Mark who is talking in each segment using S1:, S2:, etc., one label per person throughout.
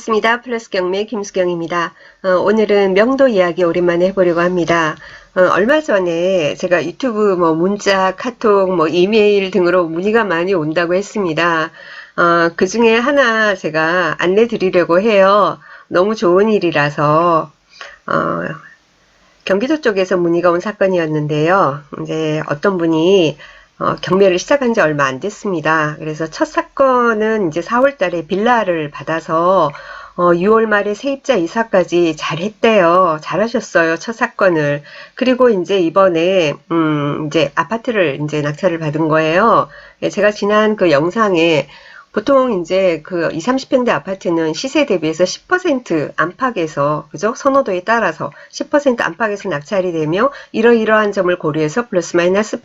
S1: 반갑습니다. 플러스 경매 김수경입니다. 오늘은 명도 이야기 오랜만에 해보려고 합니다. 얼마 전에 제가 유튜브 문자, 카톡, 이메일 등으로 문의가 많이 온다고 했습니다. 그 중에 하나 제가 안내 드리려고 해요. 너무 좋은 일이라서, 경기도 쪽에서 문의가 온 사건이었는데요. 이제 어떤 분이 경매를 시작한 지 얼마 안 됐습니다. 그래서 첫 사건은 이제 4월 달에 빌라를 받아서 6월 말에 세입자 이사까지 잘 했대요. 잘하셨어요. 첫 사건을. 그리고 이제 이번에 이제 아파트를 이제 낙찰을 받은 거예요. 제가 지난 그 영상에 보통 이제 그 20, 30평대 아파트는 시세 대비해서 10% 안팎에서, 그죠? 선호도에 따라서 10% 안팎에서 낙찰이 되며 이러이러한 점을 고려해서 플러스 마이너스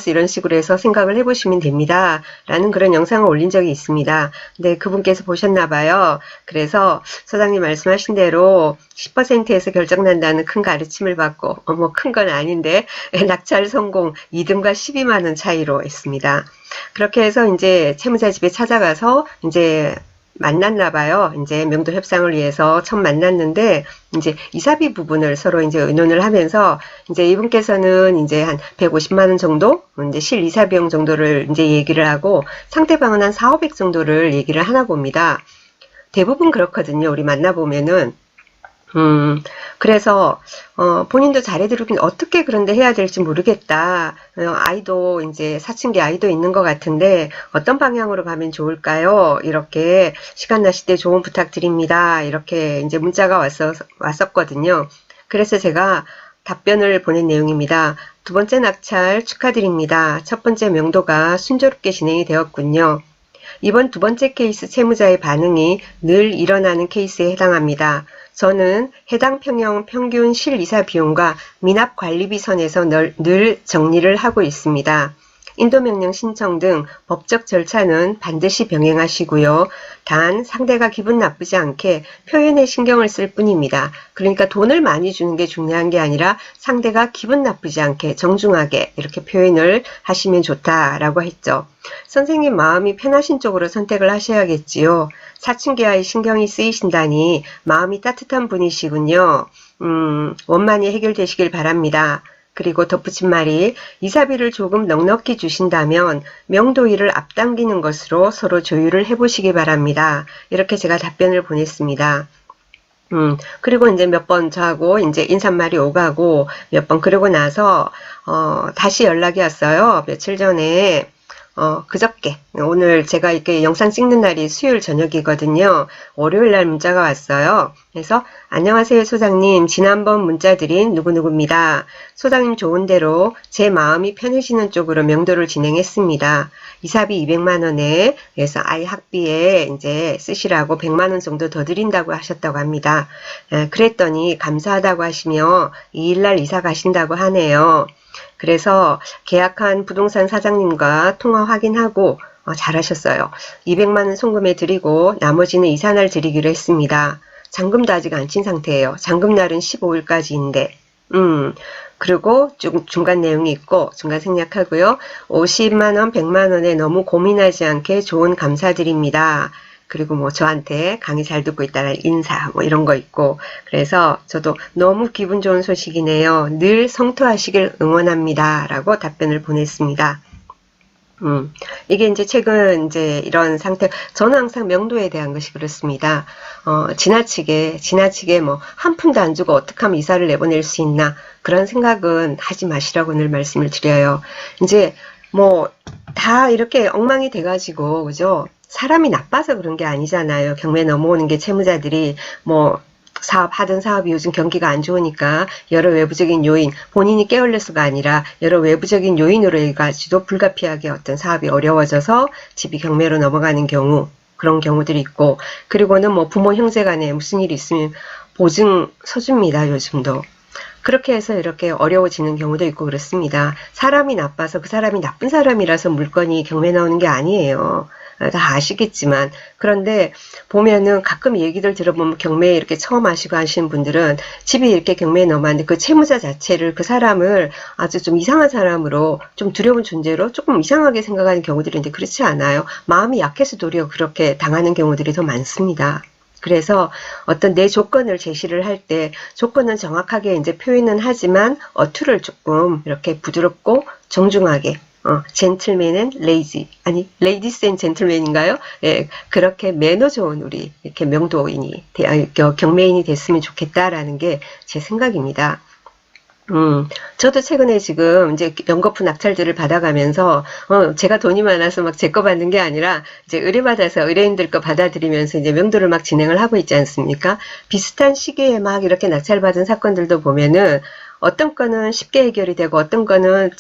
S1: 이런 식으로 해서 생각을 해보시면 됩니다. 라는 그런 영상을 올린 적이 있습니다. 근데 그분께서 보셨나 봐요. 그래서 소장님 말씀하신 대로 10%에서 결정난다는 큰 가르침을 받고, 큰 건 아닌데, 낙찰 성공 2등과 12만원 차이로 했습니다. 그렇게 해서 이제 채무자 집에 찾아가서 이제 만났나 봐요. 이제 명도 협상을 위해서 처음 만났는데 이제 이사비 부분을 서로 이제 의논을 하면서 이제 이분께서는 이제 한 150만 원 정도 이제 실 이사 비용 정도를 이제 얘기를 하고 상대방은 한 4,500 정도를 얘기를 하나 봅니다. 대부분 그렇거든요. 우리 만나보면은. 그래서, 본인도 잘해드리긴 어떻게 그런데 해야 될지 모르겠다. 아이도 이제 사춘기 아이도 있는 것 같은데 어떤 방향으로 가면 좋을까요? 이렇게 시간 나실 때 좋은 부탁드립니다. 이렇게 이제 문자가 왔었거든요. 그래서 제가 답변을 보낸 내용입니다. 두 번째 낙찰 축하드립니다. 첫 번째 명도가 순조롭게 진행이 되었군요. 이번 두 번째 케이스 채무자의 반응이 늘 일어나는 케이스에 해당합니다. 저는 해당 평균 실이사 비용과 미납 관리비 선에서 늘 정리를 하고 있습니다. 인도명령 신청 등 법적 절차는 반드시 병행하시고요. 단 상대가 기분 나쁘지 않게 표현에 신경을 쓸 뿐입니다. 그러니까 돈을 많이 주는 게 중요한 게 아니라 상대가 기분 나쁘지 않게 정중하게 이렇게 표현을 하시면 좋다라고 했죠. 선생님 마음이 편하신 쪽으로 선택을 하셔야겠지요. 사춘기와의 신경이 쓰이신다니 마음이 따뜻한 분이시군요. 원만히 해결되시길 바랍니다. 그리고 덧붙인 말이 이사비를 조금 넉넉히 주신다면 명도일을 앞당기는 것으로 서로 조율을 해보시기 바랍니다. 이렇게 제가 답변을 보냈습니다. 그리고 이제 몇 번 저하고 이제 인사말이 오가고 몇 번 그러고 나서 다시 연락이 왔어요. 며칠 전에. 그저께 오늘 제가 이렇게 영상 찍는 날이 수요일 저녁이거든요. 월요일 날 문자가 왔어요. 그래서 안녕하세요 소장님, 지난번 문자 드린 누구누구입니다. 소장님 좋은 대로 제 마음이 편해지는 쪽으로 명도를 진행했습니다. 이사비 200만원에 그래서 아이 학비에 이제 쓰시라고 100만원 정도 더 드린다고 하셨다고 합니다. 그랬더니 감사하다고 하시며 2일날 이사 가신다고 하네요. 그래서 계약한 부동산 사장님과 통화 확인하고 잘하셨어요. 200만원 송금해 드리고 나머지는 이사날 드리기로 했습니다. 잔금도 아직 안 친 상태예요. 잔금날은 15일까지인데 그리고 중간 내용이 있고 중간 생략하고요. 50만원 100만원에 너무 고민하지 않게 좋은 감사드립니다. 그리고 저한테 강의 잘 듣고 있다는 인사 이런 거 있고 그래서 저도 너무 기분 좋은 소식이네요. 늘 성토하시길 응원합니다. 라고 답변을 보냈습니다. 이게 이제 최근 이제 이런 상태, 저는 항상 명도에 대한 것이 그렇습니다. 지나치게 한 푼도 안 주고 어떻게 하면 이사를 내보낼 수 있나 그런 생각은 하지 마시라고 늘 말씀을 드려요. 이제 다 이렇게 엉망이 돼가지고 그죠? 사람이 나빠서 그런 게 아니잖아요. 경매 넘어오는 게 채무자들이 하던 사업이 요즘 경기가 안 좋으니까 여러 외부적인 요인, 본인이 깨어려서가 아니라 여러 외부적인 요인으로 해가지고 불가피하게 어떤 사업이 어려워져서 집이 경매로 넘어가는 경우, 그런 경우들이 있고, 그리고는 부모 형제 간에 무슨 일이 있으면 보증 서줍니다, 요즘도. 그렇게 해서 이렇게 어려워지는 경우도 있고 그렇습니다. 사람이 나빠서 그 사람이 나쁜 사람이라서 물건이 경매 나오는 게 아니에요. 다 아시겠지만 그런데 보면은 가끔 얘기들 들어보면 경매에 이렇게 처음 하시고 하시는 분들은 집이 이렇게 경매에 넘어왔는데 그 채무자 자체를 그 사람을 아주 좀 이상한 사람으로 좀 두려운 존재로 조금 이상하게 생각하는 경우들이 있는데 그렇지 않아요. 마음이 약해서 도리어 그렇게 당하는 경우들이 더 많습니다. 그래서 어떤 내 조건을 제시를 할 때 조건은 정확하게 이제 표현은 하지만 어투를 조금 이렇게 부드럽고 정중하게 젠틀맨은 레이지, 아니, 레이디스 앤 젠틀맨인가요? 예, 그렇게 매너 좋은 우리, 이렇게 명도인이, 경매인이 됐으면 좋겠다라는 게 제 생각입니다. 저도 최근에 지금 이제 연거푸 낙찰들을 받아가면서, 제가 돈이 많아서 막 제 거 받는 게 아니라, 이제 의뢰받아서 의뢰인들 거 받아들이면서 이제 명도를 막 진행을 하고 있지 않습니까? 비슷한 시기에 막 이렇게 낙찰받은 사건들도 보면은, 어떤 거는 쉽게 해결이 되고, 어떤 거는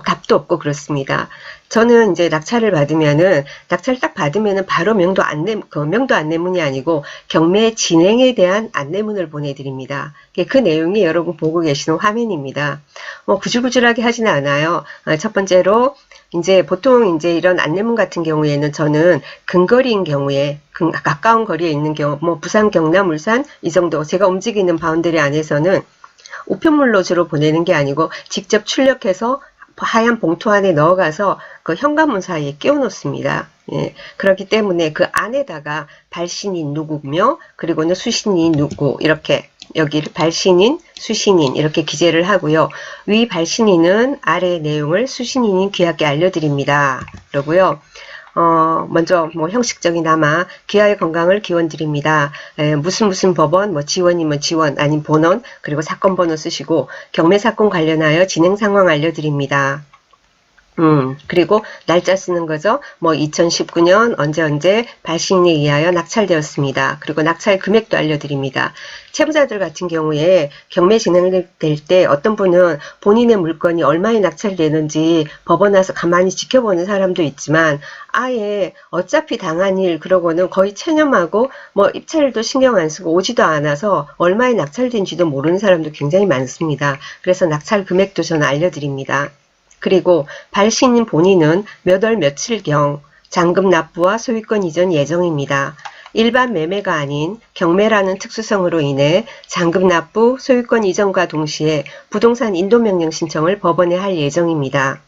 S1: 답도 없고 그렇습니다. 저는 이제 낙찰을 받으면은, 낙찰 딱 받으면은 바로 명도 안내문이 아니고 경매 진행에 대한 안내문을 보내드립니다. 그 내용이 여러분 보고 계시는 화면입니다. 구질구질하게 하지는 않아요. 첫 번째로, 이제 보통 이제 이런 안내문 같은 경우에는 저는 근거리인 경우에, 가까운 거리에 있는 경우, 부산, 경남, 울산, 이 정도 제가 움직이는 바운더리 안에서는 우편물로 주로 보내는 게 아니고 직접 출력해서 하얀 봉투 안에 넣어가서 그 현관문 사이에 끼워 놓습니다. 예, 그렇기 때문에 그 안에다가 발신인 누구며 그리고는 수신인 누구 이렇게 여기를 발신인, 수신인 이렇게 기재를 하고요. 위 발신인은 아래 내용을 수신인인 귀하께 알려드립니다. 그러고요. 먼저 형식적이나마 귀하의 건강을 기원드립니다. 무슨 법원, 지원이면 지원, 아닌 본원, 그리고 사건 번호 쓰시고 경매 사건 관련하여 진행 상황 알려드립니다. 그리고 날짜 쓰는 거죠. 2019년 언제 발신에 의하여 낙찰되었습니다. 그리고 낙찰 금액도 알려드립니다. 채무자들 같은 경우에 경매 진행될 때 어떤 분은 본인의 물건이 얼마에 낙찰되는지 법원 와서 가만히 지켜보는 사람도 있지만 아예 어차피 당한 일 그러고는 거의 체념하고 입찰도 신경 안 쓰고 오지도 않아서 얼마에 낙찰된지도 모르는 사람도 굉장히 많습니다. 그래서 낙찰 금액도 저는 알려드립니다. 그리고 발신인 본인은 몇 월 며칠경 잔금 납부와 소유권 이전 예정입니다. 일반 매매가 아닌 경매라는 특수성으로 인해 잔금 납부, 소유권 이전과 동시에 부동산 인도명령 신청을 법원에 할 예정입니다.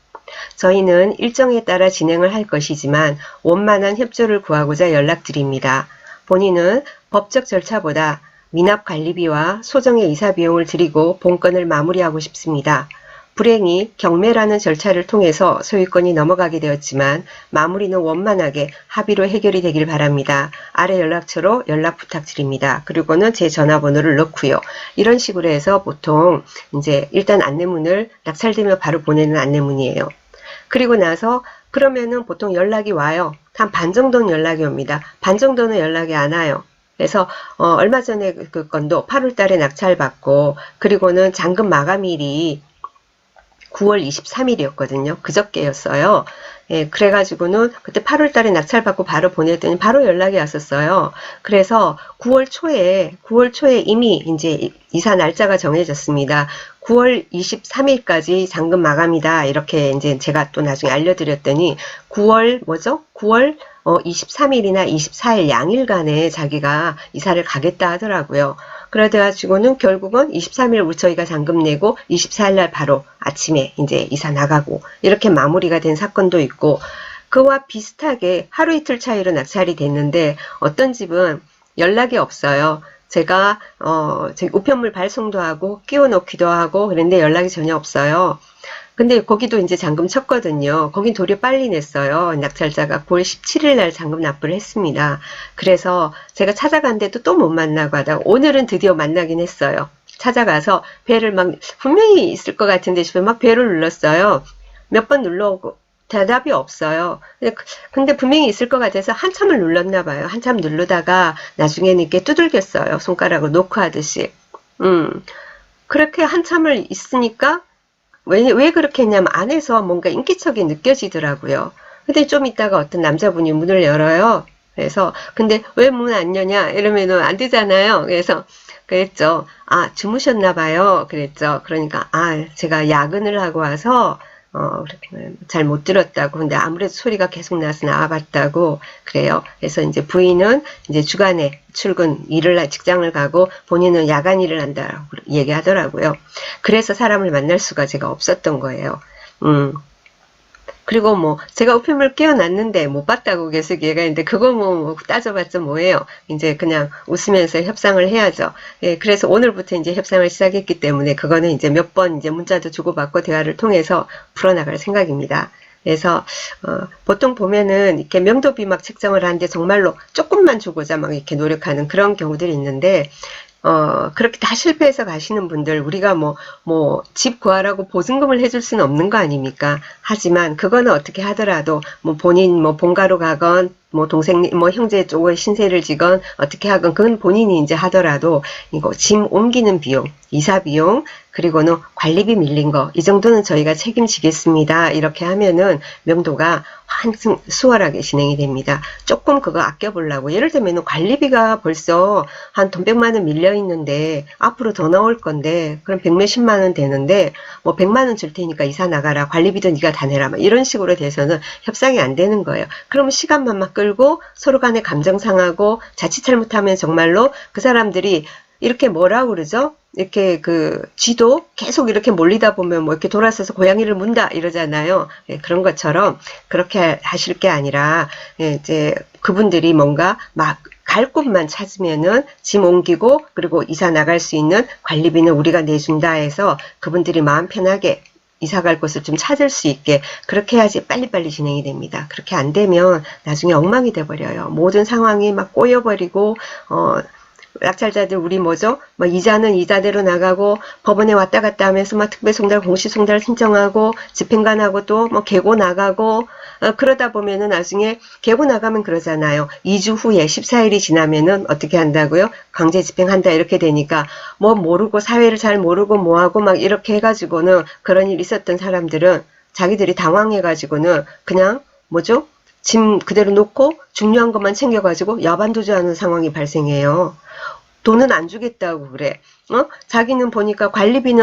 S1: 저희는 일정에 따라 진행을 할 것이지만 원만한 협조를 구하고자 연락드립니다. 본인은 법적 절차보다 미납 관리비와 소정의 이사 비용을 드리고 본건을 마무리하고 싶습니다. 불행히 경매라는 절차를 통해서 소유권이 넘어가게 되었지만 마무리는 원만하게 합의로 해결이 되길 바랍니다. 아래 연락처로 연락 부탁드립니다. 그리고는 제 전화번호를 넣고요. 이런 식으로 해서 보통 이제 일단 안내문을 낙찰되면 바로 보내는 안내문이에요. 그리고 나서 그러면은 보통 연락이 와요. 한 반 정도는 연락이 옵니다. 반 정도는 연락이 안 와요. 그래서 얼마 전에 그 건도 8월 달에 낙찰받고 그리고는 잔금 마감일이 9월 23일이었거든요. 그저께였어요. 예, 그래가지고는 그때 8월 달에 낙찰받고 바로 보냈더니 바로 연락이 왔었어요. 그래서 9월 초에 이미 이제 이사 날짜가 정해졌습니다. 9월 23일까지 잔금 마감이다. 이렇게 이제 제가 또 나중에 알려드렸더니 9월 23일이나 24일 양일간에 자기가 이사를 가겠다 하더라고요. 그래가지고는 결국은 23일 저희가 잔금 내고 24일날 바로 아침에 이제 이사 나가고 이렇게 마무리가 된 사건도 있고 그와 비슷하게 하루 이틀 차이로 낙찰이 됐는데 어떤 집은 연락이 없어요. 제가 우편물 발송도 하고 끼워 넣기도 하고 그런데 연락이 전혀 없어요. 근데 거기도 이제 잔금 쳤거든요. 거긴 도리어 빨리 냈어요. 낙찰자가 9월 17일 날 잔금 납부를 했습니다. 그래서 제가 찾아갔는데도 또 못 만나고 하다가 오늘은 드디어 만나긴 했어요. 찾아가서 배를 막 분명히 있을 것 같은데 싶어 막 배를 눌렀어요. 몇 번 눌러오고 대답이 없어요. 근데 분명히 있을 것 같아서 한참을 눌렀나 봐요. 한참 누르다가 나중에는 이렇게 두들겼어요. 손가락을 노크 하듯이. 그렇게 한참을 있으니까 왜 그렇게 했냐면 안에서 뭔가 인기척이 느껴지더라고요. 근데 좀 있다가 어떤 남자분이 문을 열어요. 그래서 근데 왜 문 안 여냐 이러면은 안 되잖아요. 그래서 그랬죠. 아 주무셨나 봐요. 그랬죠. 그러니까 제가 야근을 하고 와서 잘 못 들었다고. 근데 아무래도 소리가 계속 나서 나와봤다고 그래요. 그래서 이제 부인은 이제 주간에 직장을 가고 본인은 야간 일을 한다고 얘기하더라고요. 그래서 사람을 만날 수가 제가 없었던 거예요. 그리고 뭐 제가 우편물 끼워놨는데 못 봤다고 계속 얘가 있는데 그거 뭐 따져봤자 뭐예요. 이제 그냥 웃으면서 협상을 해야죠. 예, 그래서 오늘부터 이제 협상을 시작했기 때문에 그거는 이제 몇 번 이제 문자도 주고받고 대화를 통해서 풀어나갈 생각입니다. 그래서 보통 보면은 이렇게 명도비 막 책정을 하는데 정말로 조금만 주고자 막 이렇게 노력하는 그런 경우들이 있는데 그렇게 다 실패해서 가시는 분들, 우리가 집 구하라고 보증금을 해줄 수는 없는 거 아닙니까? 하지만 그거는 어떻게 하더라도 본인 본가로 가건 동생 형제 쪽에 신세를 지건 어떻게 하건 그건 본인이 이제 하더라도 이거 짐 옮기는 비용, 이사 비용, 그리고는 관리비 밀린 거 이 정도는 저희가 책임지겠습니다. 이렇게 하면은 명도가 한층 수월하게 진행이 됩니다. 조금 그거 아껴보려고 예를 들면 관리비가 벌써 한 돈 100만 원 밀려 있는데 앞으로 더 나올 건데 그럼 100몇십만 원 되는데 100만 원 줄 테니까 이사 나가라, 관리비도 네가 다 내라, 이런 식으로 돼서는 협상이 안 되는 거예요. 그러면 시간만 막 끌고 서로 간에 감정 상하고 자칫 잘못하면 정말로 그 사람들이 이렇게 뭐라고 그러죠? 이렇게 쥐도 계속 이렇게 몰리다 보면 이렇게 돌아서서 고양이를 문다 이러잖아요. 예, 그런 것처럼 그렇게 하실 게 아니라, 예, 이제 그분들이 뭔가 막 갈 곳만 찾으면은 짐 옮기고 그리고 이사 나갈 수 있는 관리비는 우리가 내준다 해서 그분들이 마음 편하게 이사 갈 곳을 좀 찾을 수 있게 그렇게 해야지 빨리빨리 진행이 됩니다. 그렇게 안 되면 나중에 엉망이 돼버려요. 모든 상황이 막 꼬여버리고, 낙찰자들 우리 이자는 이자대로 나가고 법원에 왔다 갔다 하면서 특별송달, 공시송달 신청하고 집행관하고 또 계고 나가고, 그러다 보면은 나중에 계고 나가면 그러잖아요. 2주 후에 14일이 지나면은 어떻게 한다고요? 강제 집행한다 이렇게 되니까 모르고 사회를 잘 모르고 뭐하고 막 이렇게 해가지고는 그런 일 있었던 사람들은 자기들이 당황해가지고는 그냥 짐 그대로 놓고 중요한 것만 챙겨가지고 야반도주하는 상황이 발생해요. 돈은 안 주겠다고 그래. 자기는 보니까 관리비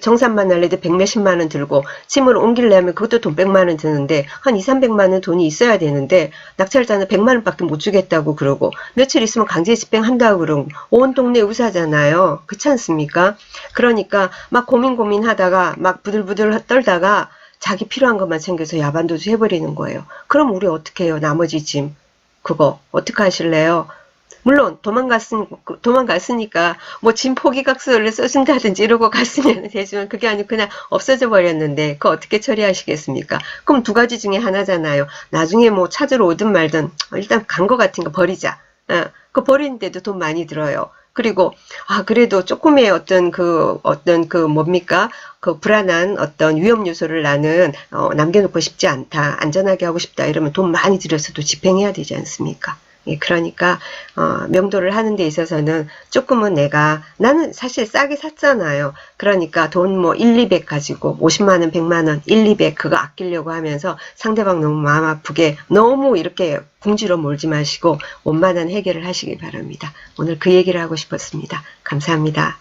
S1: 정산만 하려도 100몇십만 원 들고 짐을 옮기려면 그것도 돈 100만 원 드는데 한 2, 300만 원 돈이 있어야 되는데 낙찰자는 100만 원밖에 못 주겠다고 그러고 며칠 있으면 강제 집행한다고 그러고 온 동네 의사잖아요. 그렇지 않습니까? 그러니까 막 고민하다가 막 부들부들 떨다가 자기 필요한 것만 챙겨서 야반도주 해버리는 거예요. 그럼 우리 어떻게 해요? 나머지 짐 그거 어떻게 하실래요? 물론 도망갔으니까 짐 포기각서를 써준다든지 이러고 갔으면 되지만 그게 아니고 그냥 없어져 버렸는데 그거 어떻게 처리하시겠습니까? 그럼 두 가지 중에 하나잖아요. 나중에 찾으러 오든 말든 일단 간 거 같은 거 버리자. 그거 버리는데도 돈 많이 들어요. 그리고 그래도 조금의 어떤 뭡니까? 불안한 어떤 위험 요소를 나는 남겨놓고 싶지 않다. 안전하게 하고 싶다. 이러면 돈 많이 들여서도 집행해야 되지 않습니까? 예, 그러니까 명도를 하는 데 있어서는 조금은 나는 사실 싸게 샀잖아요. 그러니까 돈 1, 200 가지고 50만 원, 100만 원, 1, 200 그거 아끼려고 하면서 상대방 너무 마음 아프게 너무 이렇게 궁지로 몰지 마시고 원만한 해결을 하시기 바랍니다. 오늘 그 얘기를 하고 싶었습니다. 감사합니다.